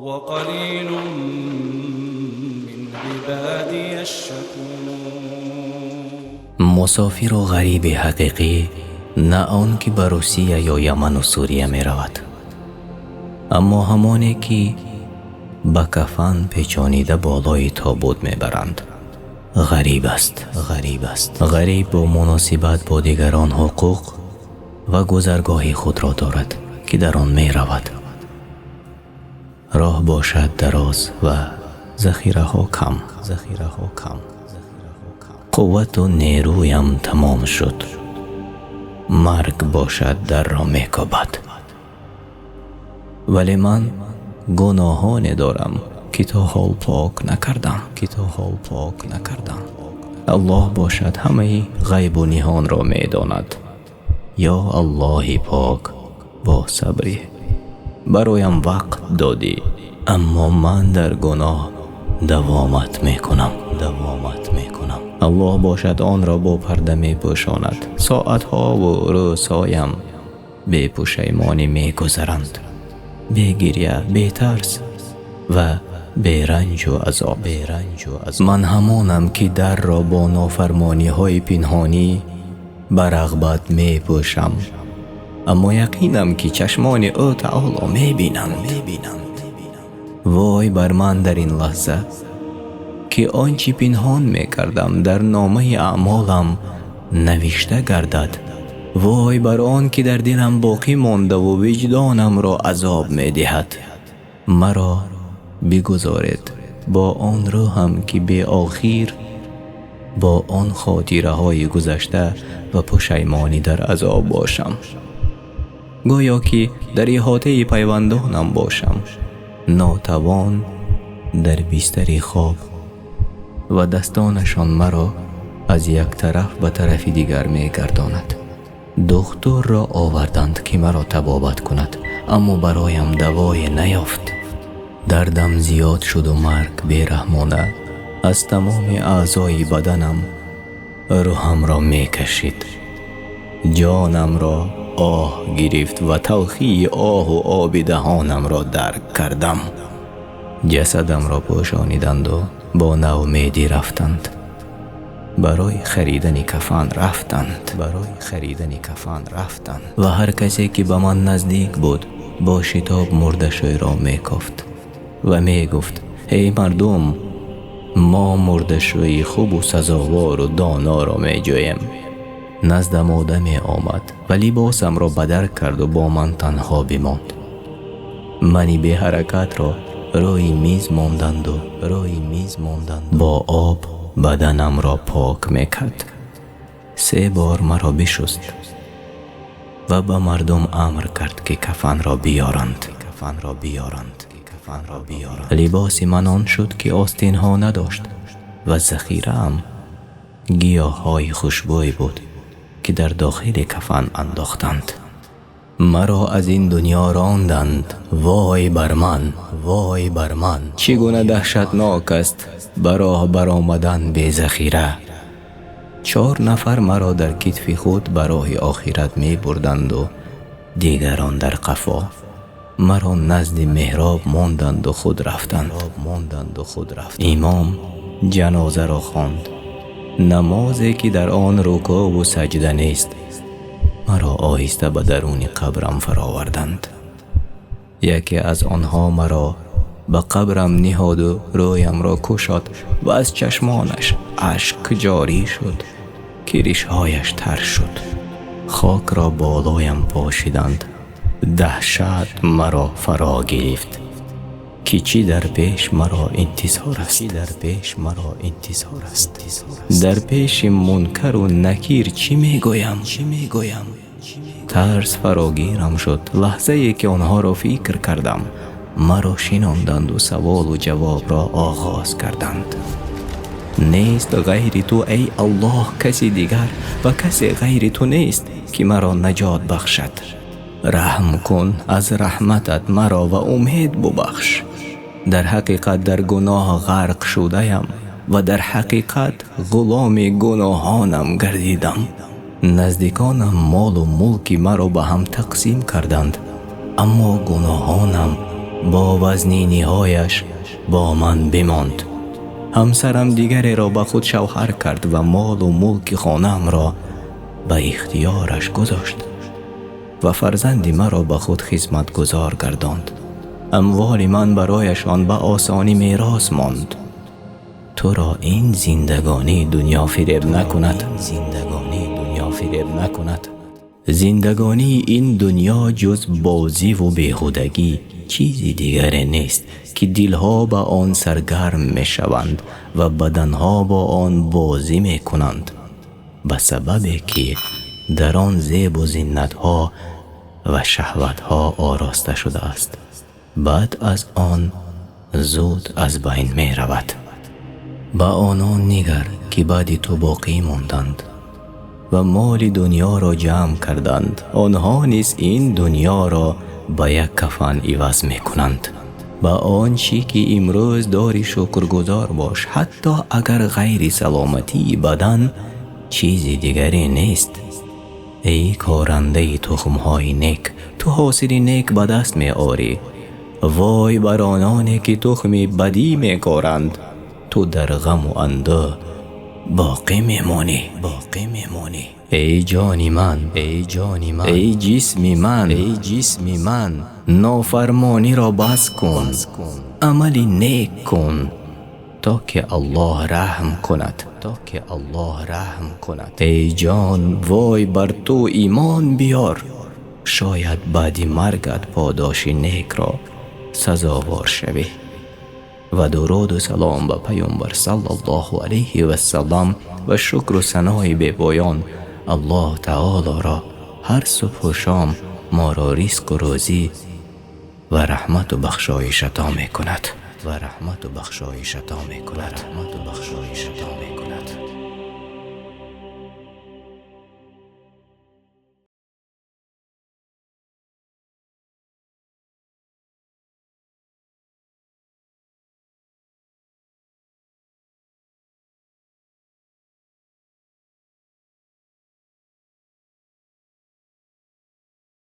وقلیل من عبادی الشکور. مسافر و غریب حقیقی نه آن که به روسیه یا یمن و سوریه می رود، اما همانی که به کفن پیچانیده بالای تابوت می برند غریب است. غریب با مناسبت با دیگران حقوق و گذرگاه خود را دارد که در آن می رود. راه باشد دراز و ذخیره ها کم. قوت و نیرویم تمام شد، مرگ باشد در را می کوبد. ولی من گناهانی دارم که تا حال پاک نکردم. الله باشد همه غیب و نهان را می داند. یا الله پاک با صبری برایم وقت دادی، اما من در گناه دوامت می کنم. الله باشد آن را با پرده می پوشاند. ساعتها و روزهایم بی پشیمانی می گذرند، بی گریه، بی ترس و بی رنج و عذاب. من همانم که در را با نافرمانی های پنهانی به رغبت می پوشم، اما یقینم که چشمان او تعالی می بینند. وای بر من در این لحظه که آنچه پنهان می کردم در نامه اعمالم نوشته گردد. وای بر آن که در دلم باقی مانده و وجدانم را عذاب می دهد. مرا بگذارید با آن روحم که به آخر با آن خاطره های گذشته و پشیمانی در عذاب باشم، گویا که در احاطه پیوندانم باشم، ناتوان در بستر خواب و دستانشان مرا از یک طرف به طرف دیگر می گرداند. دکتر را آوردند که مرا طبابت کند، اما برایم دوای نیافت. دردم زیاد شد و مرگ بیرحمانه از تمام اعضای بدنم روحم را می کشید. جانم را آه گرفت و تلخی آه و آب دهانم را درک کردم. جسدم را پوشانیدند و با ناامیدی رفتند. برای خریدن کفن رفتند و هر کسی که به من نزدیک بود با شتاب مرده‌شوی را می گفت و می گفت ای مردم، ما مرده‌شوی خوب و سزاوار و دانا را می جوییم. نزدم آدمی آمد و لباسم را بدر کرد و با من تنها بماند. منی به حرکت را روی میز ماندند و با آب بدنم را پاک میکرد. 3 بار مرا بشست و به مردم امر کرد که کفن را بیارند. لباس من آن شد که آستین ها نداشت و ذخیره ام گیاه های خوشبوی بود که در داخل کفن انداختند. مرا از این دنیا راندند. وای بر من، چگونه دهشتناک است براه برآمدن به ذخیره. 4 نفر مرا در کتف خود برای آخرت می بردند و دیگران در قفا. مرا نزد محراب ماندند و خود رفتند. امام جنازه را خواند، نمازی که در آن رکوع و سجده نیست. مرا آهسته به درون قبرم فراوردند. یکی از آنها مرا به قبرم نهاد و رویم را کشاد و از چشمانش اشک جاری شد که ریش‌هایش تر شد. خاک را بالایم پاشیدند. دهشت مرا فرا گرفت که چی در پیش مرا انتظار است. در پیش منکر و نکیر چی میگویم؟ ترس فراگیرم شد. لحظه ای که آنها را فکر کردم، مرا شناندند و سوال و جواب را آغاز کردند. نیست غیر تو ای الله کسی دیگر و کسی غیر تو نیست که مرا نجات بخشد. رحم کن از رحمتت مرا و امید ببخش. در حقیقت در گناه غرق شده‌ام و در حقیقت غلام گناهانم گردیدم. نزدیکانم مال و ملکی مرا به هم تقسیم کردند، اما گناهانم با وزنینی‌هایش با من بماند. همسرم دیگری را به خود شوهر کرد و مال و ملک خانه‌ام را به اختیارش گذاشت و فرزند مرا به خود خدمتگزار گرداند. اموال من برایشان به آسانی میراث ماند. تو را این زندگانی دنیا فریب نکند. زندگانی این دنیا جز بازی و بیهودگی چیزی دیگری نیست که دلها با آن سرگرم می شوند و بدنها با آن بازی می کنند، به سببی که در آن زیب و زینتها و شهوتها آراسته شده است. بعد از آن زود از بین می رود. با آنان نگر که بعد تو باقی ماندند و مال دنیا را جمع کردند. آنها نیز این دنیا را با یک کفن عوض می کنند. با آنچه که امروز داری شکرگزار باش، حتی اگر غیر سلامتی بدن چیزی دیگری نیست. ای کارنده تخمهای نیک، تو حاصل نیک به دست می آری. وای بر آنانی که تخم بدی می کارند، تو در غم و اندوه باقی میمانی. ای جان من، ای جسم من، نافرمانی را بس کن، عمل نیک کن تا که الله رحم کند. ای جان، وای بر تو ایمان بیار، شاید بعد مرگت پاداش نیک را سزاوار شوی. و درود و سلام به پیامبر صلی الله علیه و سلم و شکر و ثنای بی پایان الله تعالی را هر صبح و شام ما را رزق و روزی و رحمت و بخشایش عطا می کند.